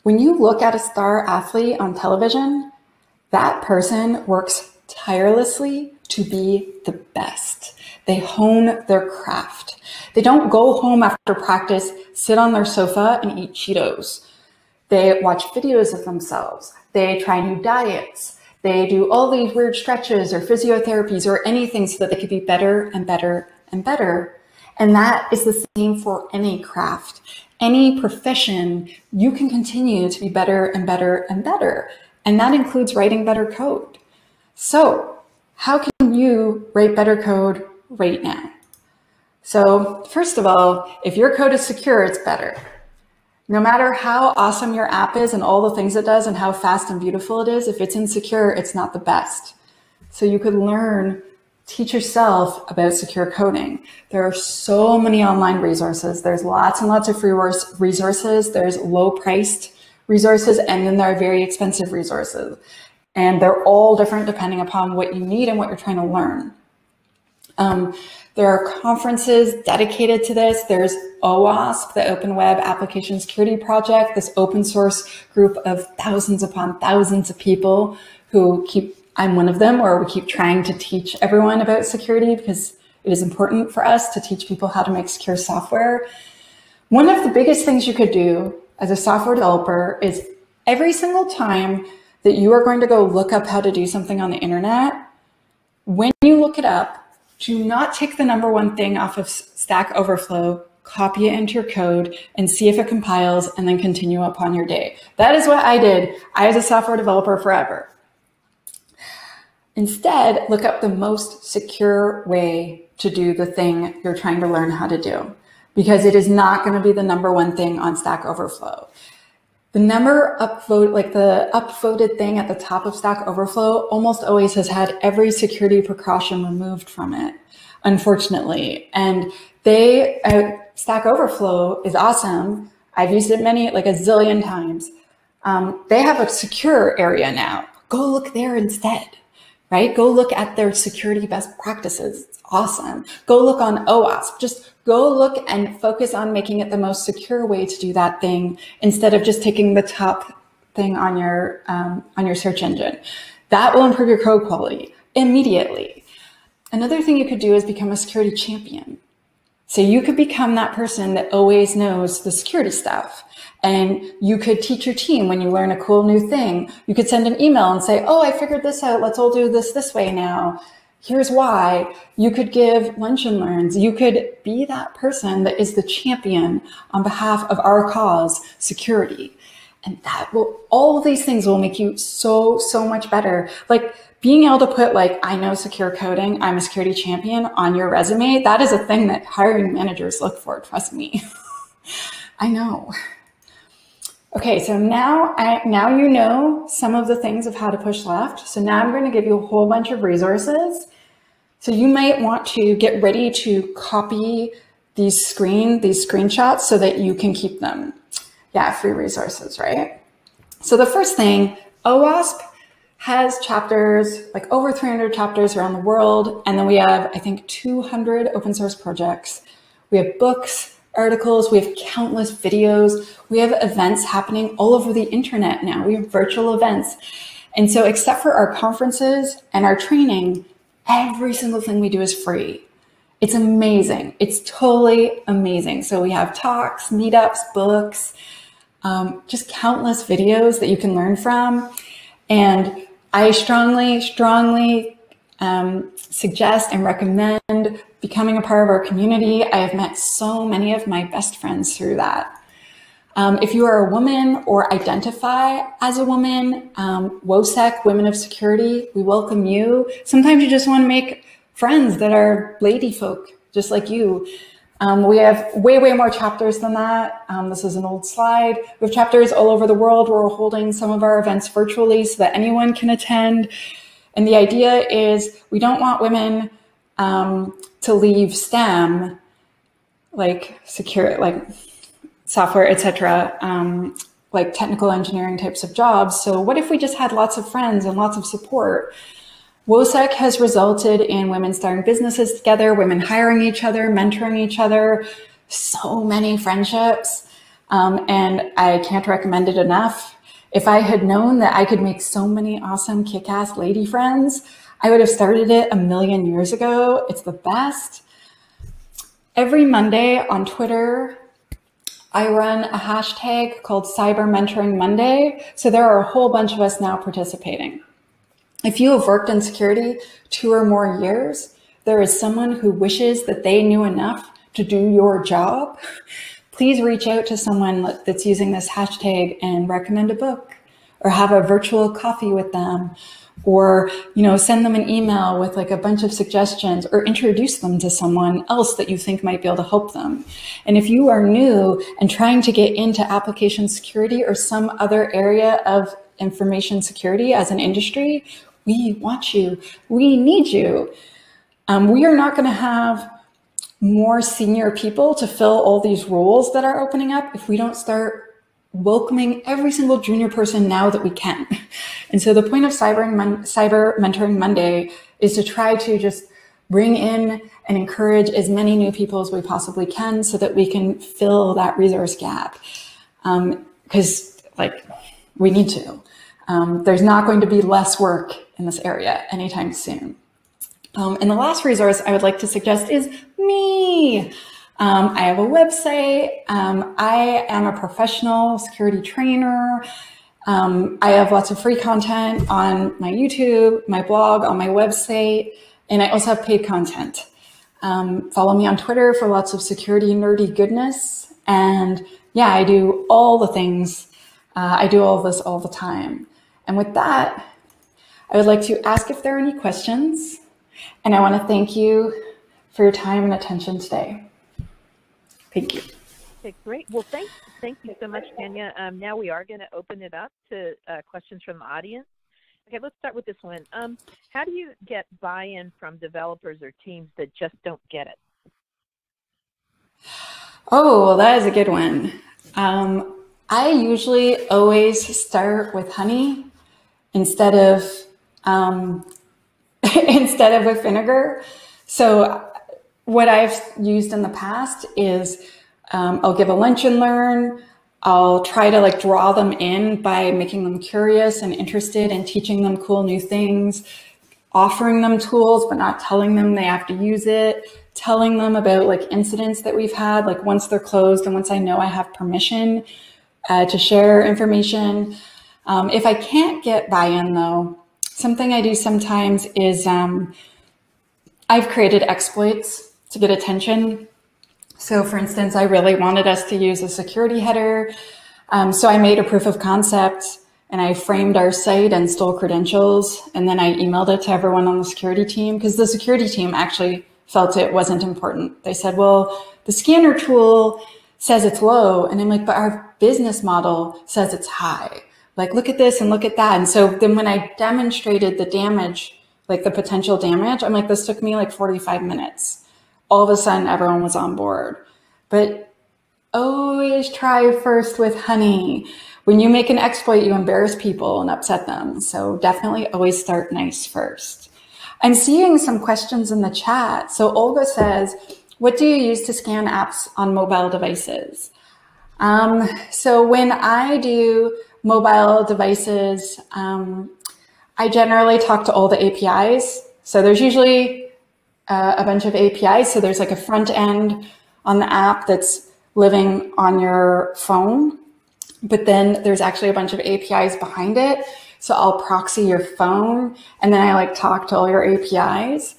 When you look at a star athlete on television, that person works tirelessly to be the best. They hone their craft. They don't go home after practice, sit on their sofa, and eat Cheetos. They watch videos of themselves. They try new diets. They do all these weird stretches or physiotherapies or anything so that they could be better and better and better. And that is the same for any craft. Any profession, you can continue to be better and better and better. And that includes writing better code. So how can you write better code right now? So first of all, if your code is secure, it's better. No matter how awesome your app is and all the things it does and how fast and beautiful it is, if it's insecure, it's not the best. So you could teach yourself about secure coding. There are so many online resources. There's lots and lots of free resources. There's low-priced resources, and then there are very expensive resources. And they're all different depending upon what you need and what you're trying to learn. There are conferences dedicated to this. There's OWASP, the Open Web Application Security Project, this open source group of thousands upon thousands of people who I'm one of them, where we keep trying to teach everyone about security because it is important for us to teach people how to make secure software. One of the biggest things you could do as a software developer is every single time that you are going to go look up how to do something on the internet, when you look it up, do not take the #1 thing off of Stack Overflow, copy it into your code, and see if it compiles, and then continue upon your day. That is what I did. I was a software developer forever. Instead, look up the most secure way to do the thing you're trying to learn how to do, because it is not going to be the #1 thing on Stack Overflow. The the upvoted thing at the top of Stack Overflow almost always has had every security precaution removed from it, unfortunately. And Stack Overflow is awesome. I've used it a zillion times. They have a secure area now. Go look there instead, right? Go look at their security best practices. It's awesome. Go look on OWASP. Just go look and focus on making it the most secure way to do that thing instead of just taking the top thing on your search engine. That will improve your code quality immediately. Another thing you could do is become a security champion. So you could become that person that always knows the security stuff. And you could teach your team when you learn a cool new thing. You could send an email and say, oh, I figured this out. Let's all do this way now. Here's why. You could give lunch and learns. You could be that person that is the champion on behalf of our cause, security. And all of these things will make you so much better. Like being able to put I know secure coding, I'm a security champion on your resume. That is a thing that hiring managers look for, trust me. I know. Okay, so now you know some of the things of how to push left. So now I'm going to give you a whole bunch of resources. So you might want to get ready to copy these screenshots so that you can keep them. Yeah, free resources, right? So the first thing, OWASP has chapters, over 300 chapters around the world. And then we have, I think, 200 open source projects. We have books, articles, we have countless videos. We have events happening all over the internet now. We have virtual events. And so except for our conferences and our training, every single thing we do is free. It's amazing. It's totally amazing. So we have talks, meetups, books, just countless videos that you can learn from. And I strongly suggest and recommend becoming a part of our community. I have met so many of my best friends through that. If you are a woman or identify as a woman, WOSEC, Women of Security, we welcome you. Sometimes you just want to make friends that are lady folk, just like you. We have way more chapters than that. This is an old slide. We have chapters all over the world. We're holding some of our events virtually so that anyone can attend. And the idea is we don't want women to leave STEM, software, etc., technical engineering types of jobs. So what if we just had lots of friends and lots of support? WOSEC has resulted in women starting businesses together, women hiring each other, mentoring each other, so many friendships. And I can't recommend it enough. If I had known that I could make so many awesome kick-ass lady friends, I would have started it a million years ago. It's the best. Every Monday on Twitter, I run a hashtag called Cyber Mentoring Monday. So there are a whole bunch of us now participating. If you have worked in security 2 or more years, there is someone who wishes that they knew enough to do your job. Please reach out to someone that's using this hashtag and recommend a book or have a virtual coffee with them, or send them an email with a bunch of suggestions, or introduce them to someone else that you think might be able to help them. And if you are new and trying to get into application security or some other area of information security as an industry, we want you. We need you. We are not going to have more senior people to fill all these roles that are opening up if we don't start welcoming every single junior person now that we can. And so the point of Cyber Mentoring Monday is to try to just bring in and encourage as many new people as we possibly can so that we can fill that resource gap. Because we need to. There's not going to be less work in this area anytime soon. And the last resource I would like to suggest is me. I have a website. I am a professional security trainer. I have lots of free content on my YouTube, my blog, on my website, and I also have paid content. Follow me on Twitter for lots of security nerdy goodness. And yeah, I do all the things. I do all of this all the time. And with that, I would like to ask if there are any questions. And I want to thank you for your time and attention today. Thank you. Okay, great. Well, thank you so much, Tanya. Now we are going to open it up to questions from the audience. Okay, let's start with this one. How do you get buy-in from developers or teams that just don't get it? Oh, well, that is a good one. I usually always start with honey instead of instead of with vinegar. So what I've used in the past is I'll give a lunch and learn. I'll try to like draw them in by making them curious and interested and teaching them cool new things, offering them tools, but not telling them they have to use it, telling them about like incidents that we've had, like once they're closed and once I know I have permission to share information. If I can't get buy-in though, something I do sometimes is I've created exploits to get attention. So for instance, I really wanted us to use a security header. So I made a proof of concept and I framed our site and stole credentials. And then I emailed it to everyone on the security team because the security team actually felt it wasn't important. They said, well, the scanner tool says it's low. And I'm like, but our business model says it's high. Like, look at this and look at that. And so then when I demonstrated the damage, like the potential damage, I'm like, this took me like 45 minutes. All of a sudden, everyone was on board. But always try first with honey. When you make an exploit, you embarrass people and upset them. So definitely always start nice first. I'm seeing some questions in the chat. So Olga says, what do you use to scan apps on mobile devices? So when I do mobile devices, I generally talk to all the APIs. So there's usually a bunch of APIs. So there's like a front end on the app that's living on your phone, but then there's actually a bunch of APIs behind it. So I'll proxy your phone and then I like talk to all your APIs.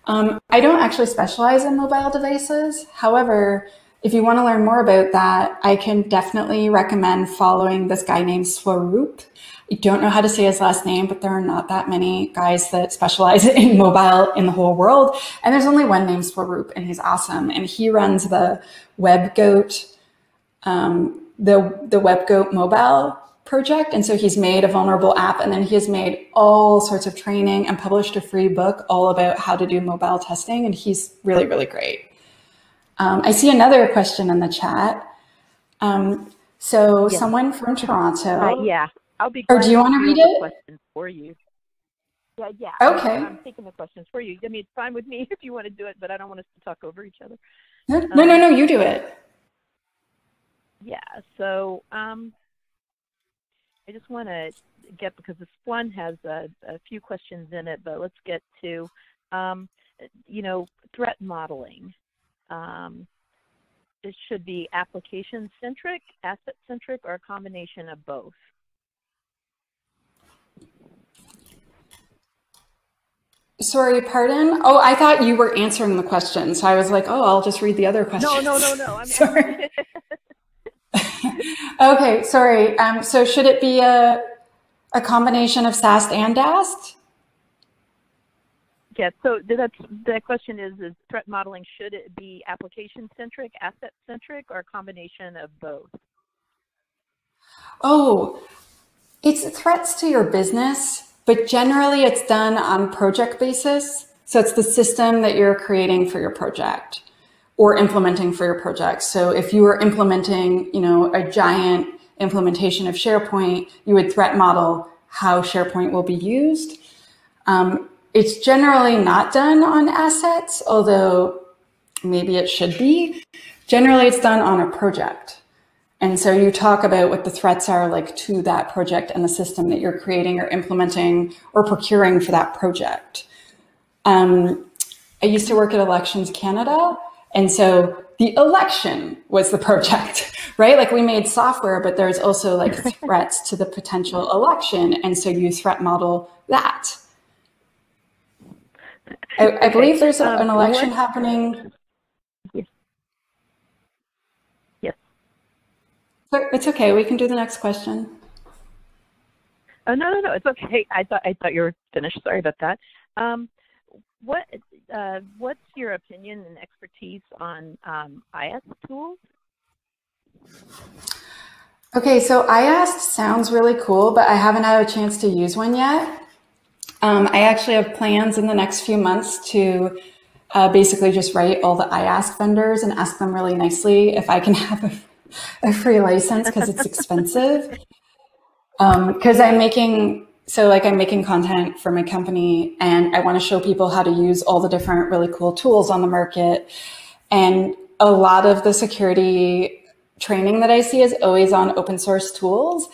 I don't actually specialize in mobile devices. However, if you want to learn more about that, I can definitely recommend following this guy named Swaroop. I don't know how to say his last name, but there are not that many guys that specialize in mobile in the whole world. And there's only one named Swaroop, and he's awesome. And he runs the WebGoat, the WebGoat mobile project. And so he's made a vulnerable app, and then he has made all sorts of training and published a free book all about how to do mobile testing. And he's really, really great. I see another question in the chat. So yes. Someone from Toronto. Yeah. I'll be glad. Or do you want to read it? Questions for you. Yeah. Okay. I'm taking the questions for you. I mean, it's fine with me if you want to do it, but I don't want us to talk over each other. No, you do it. Yeah. So I just want to get, because this one has a few questions in it, but let's get to, threat modeling. It should be application-centric, asset-centric, or a combination of both. Sorry, pardon? Oh, I thought you were answering the question. So I was like, oh, I'll just read the other question. No. I'm sorry. Okay, sorry. So should it be a combination of SAST and DAST? Yeah, so the question is threat modeling, should it be application-centric, asset-centric, or a combination of both? Oh, it's threats to your business, but generally it's done on project basis. So it's the system that you're creating for your project or implementing for your project. So if you were implementing, a giant implementation of SharePoint, you would threat model how SharePoint will be used. It's generally not done on assets, although maybe it should be. Generally, it's done on a project. And so you talk about what the threats are like to that project and the system that you're creating or implementing or procuring for that project. I used to work at Elections Canada. And so the election was the project, right? Like we made software, but there's also like threats to the potential election. And so you threat model that. I believe there's an election happening. Yes. It's okay. We can do the next question. Oh, no. It's okay. I thought you were finished. Sorry about that. What's your opinion and expertise on IAST tools? Okay, so IAST sounds really cool, but I haven't had a chance to use one yet. I actually have plans in the next few months to basically just write all the IAST vendors and ask them really nicely if I can have a free license because it's expensive. Because I'm making content for my company, and I want to show people how to use all the different really cool tools on the market. And a lot of the security training that I see is always on open source tools.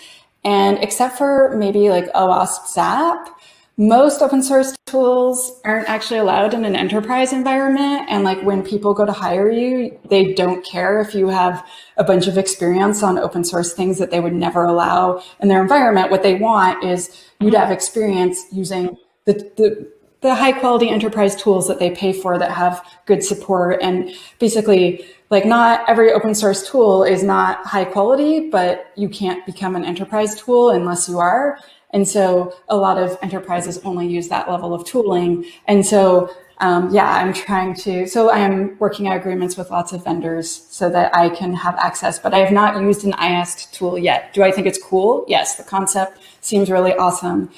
And except for maybe like OWASP ZAP, most open source tools aren't actually allowed in an enterprise environment. And like when people go to hire you, they don't care if you have a bunch of experience on open source things that they would never allow in their environment. What they want is you to have experience using the high quality enterprise tools that they pay for that have good support. And basically, like, not every open source tool is not high quality, but you can't become an enterprise tool unless you are. And so a lot of enterprises only use that level of tooling. And so, I am working out agreements with lots of vendors so that I can have access, but I have not used an IAST tool yet. Do I think it's cool? Yes, the concept seems really awesome.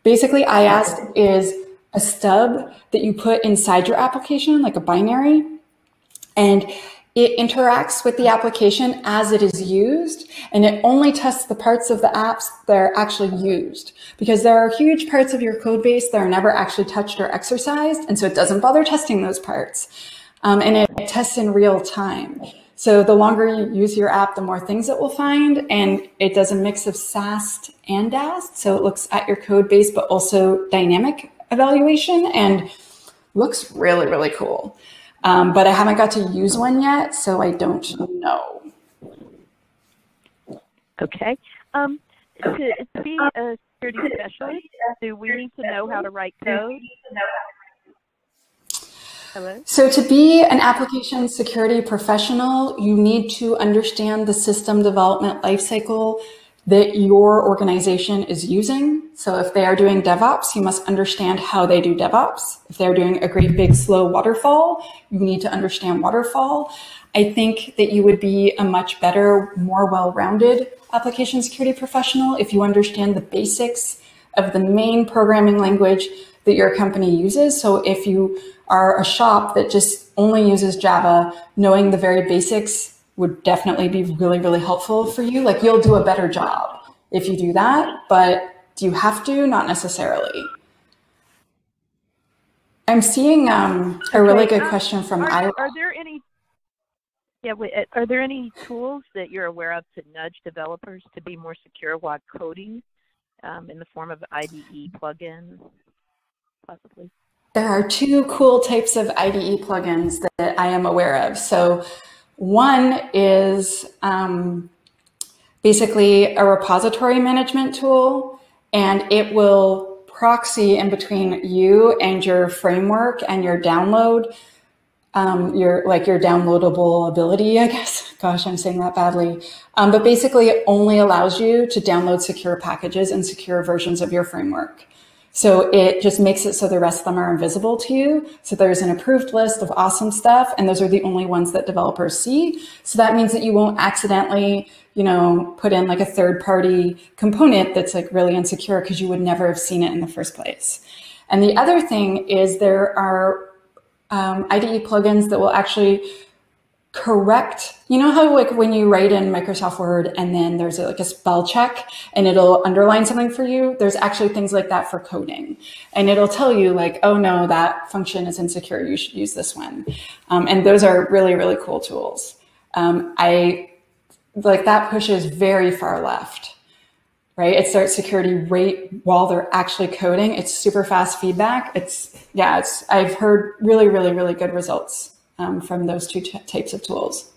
Basically, IAST is a stub that you put inside your application, like a binary, and it interacts with the application as it is used, and it only tests the parts of the apps that are actually used, because there are huge parts of your code base that are never actually touched or exercised, and so it doesn't bother testing those parts. And it tests in real time. So the longer you use your app, the more things it will find, and it does a mix of SAST and DAST, so it looks at your code base, but also dynamic evaluation, and looks really, really cool. But I haven't got to use one yet, so I don't know. Okay. To be a security specialist, do we need to know how to write code? Hello? So to be an application security professional, you need to understand the system development lifecycle that your organization is using. So if they are doing DevOps, you must understand how they do DevOps. If they're doing a great big slow waterfall, you need to understand waterfall. I think that you would be a much better, more well-rounded application security professional if you understand the basics of the main programming language that your company uses. So if you are a shop that just only uses Java, knowing the very basics would definitely be really, really helpful for you. Like, you'll do a better job if you do that, but do you have to? Not necessarily. I'm seeing a really good question from Ira. Are there any tools that you're aware of to nudge developers to be more secure while coding, in the form of IDE plugins, possibly? There are two cool types of IDE plugins that I am aware of. So one is basically a repository management tool, and it will proxy in between you and your framework and your download, your downloadable ability, I guess. Gosh, I'm saying that badly. But basically it only allows you to download secure packages and secure versions of your framework. So it just makes it so the rest of them are invisible to you. So there's an approved list of awesome stuff, and those are the only ones that developers see. So that means that you won't accidentally, put in like a third-party component that's like really insecure, because you would never have seen it in the first place. And the other thing is there are IDE plugins that will actually correct, how like when you write in Microsoft Word and then there's like a spell check and it'll underline something for you, there's actually things like that for coding. And it'll tell you like, oh no, that function is insecure, you should use this one. And those are really, really cool tools. That pushes very far left, right? It starts security right while they're actually coding. It's super fast feedback. I've heard really, really, really good results from those two types of tools.